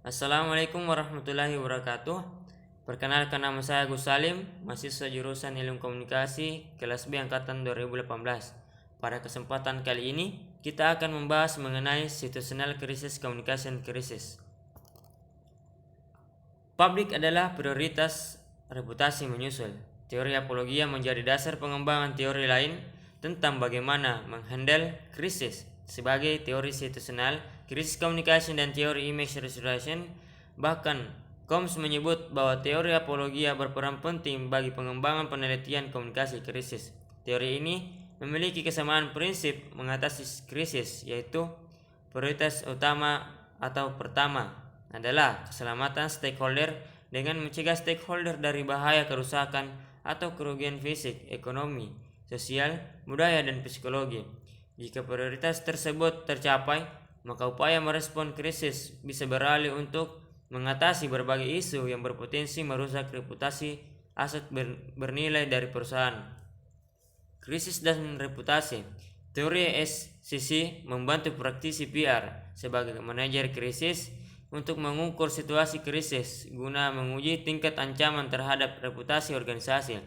Assalamualaikum warahmatullahi wabarakatuh. Perkenalkan, nama saya Gus Salim, mahasiswa jurusan Ilmu Komunikasi kelas B angkatan 2018. Pada kesempatan kali ini, kita akan membahas mengenai situational crisis communication crisis. Publik adalah prioritas, reputasi menyusul. Teori apologia menjadi dasar pengembangan teori lain tentang bagaimana menghandle krisis. Sebagai teori situational, krisis communication dan teori image restoration, bahkan Combs menyebut bahwa teori apologia berperan penting bagi pengembangan penelitian komunikasi krisis. Teori ini memiliki kesamaan prinsip mengatasi krisis, yaitu prioritas utama atau pertama adalah keselamatan stakeholder dengan mencegah stakeholder dari bahaya kerusakan atau kerugian fisik, ekonomi, sosial, budaya, dan psikologi. Jika prioritas tersebut tercapai, maka upaya merespon krisis bisa beralih untuk mengatasi berbagai isu yang berpotensi merusak reputasi aset bernilai dari perusahaan. Krisis dan reputasi. Teori SCC membantu praktisi PR sebagai manajer krisis untuk mengukur situasi krisis guna menguji tingkat ancaman terhadap reputasi organisasi.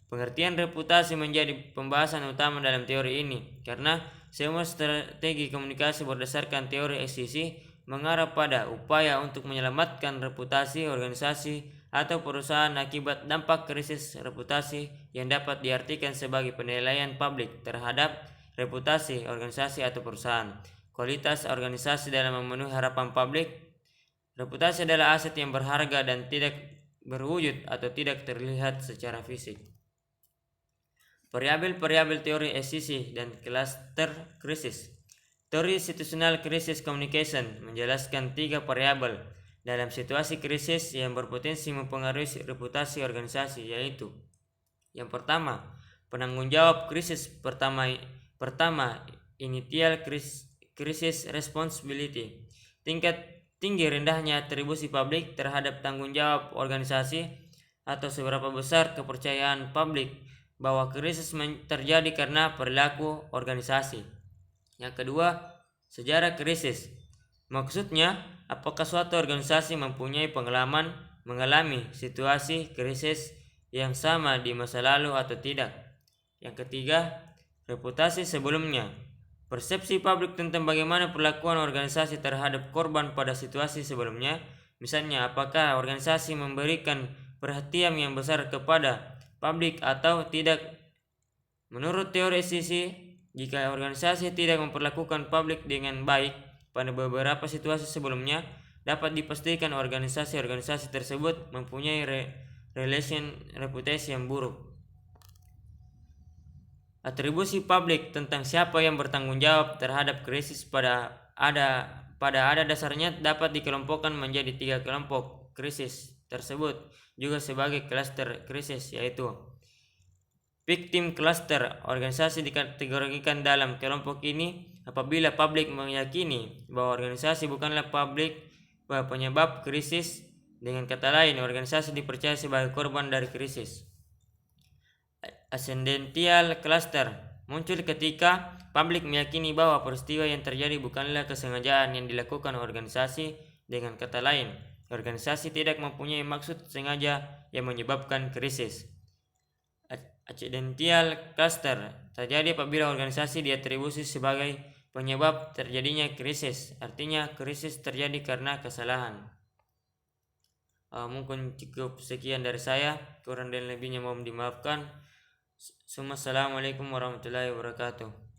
Pengertian reputasi menjadi pembahasan utama dalam teori ini karena semua strategi komunikasi berdasarkan teori SCC mengarah pada upaya untuk menyelamatkan reputasi organisasi atau perusahaan akibat dampak krisis reputasi yang dapat diartikan sebagai penilaian publik terhadap reputasi organisasi atau perusahaan. Kualitas organisasi dalam memenuhi harapan publik. Reputasi adalah aset yang berharga dan tidak berwujud atau tidak terlihat secara fisik. Variabel-variabel teori SCC dan cluster krisis. Teori situational crisis communication menjelaskan 3 variabel dalam situasi krisis yang berpotensi mempengaruhi reputasi organisasi, yaitu: yang pertama, penanggung jawab krisis pertama initial crisis responsibility, tingkat tinggi rendahnya atribusi publik terhadap tanggung jawab organisasi atau seberapa besar kepercayaan publik bahwa krisis terjadi karena perilaku organisasi. Yang kedua, sejarah krisis. Maksudnya, apakah suatu organisasi mempunyai pengalaman mengalami situasi krisis yang sama di masa lalu atau tidak. Yang ketiga, reputasi sebelumnya. Persepsi publik tentang bagaimana perlakuan organisasi terhadap korban pada situasi sebelumnya. Misalnya, apakah organisasi memberikan perhatian yang besar kepada publik atau tidak. Menurut teori SCC, jika organisasi tidak memperlakukan publik dengan baik pada beberapa situasi sebelumnya, dapat dipastikan organisasi-organisasi tersebut mempunyai reputasi yang buruk. Atribusi publik tentang siapa yang bertanggung jawab terhadap krisis pada ada dasarnya dapat dikelompokkan menjadi 3 kelompok krisis tersebut juga sebagai cluster krisis, yaitu: victim cluster. Organisasi dikategorikan dalam kelompok ini apabila publik meyakini bahwa organisasi bukanlah penyebab krisis. Dengan kata lain, organisasi dipercaya sebagai korban dari krisis. Accidental cluster muncul ketika publik meyakini bahwa peristiwa yang terjadi bukanlah kesengajaan yang dilakukan organisasi. Dengan kata lain, organisasi tidak mempunyai maksud sengaja yang menyebabkan krisis. Accidental cluster terjadi apabila organisasi diatribusi sebagai penyebab terjadinya krisis, artinya krisis terjadi karena kesalahan. Mungkin cukup sekian dari saya, kurang dan lebihnya mohon dimaafkan. Assalamualaikum warahmatullahi wabarakatuh.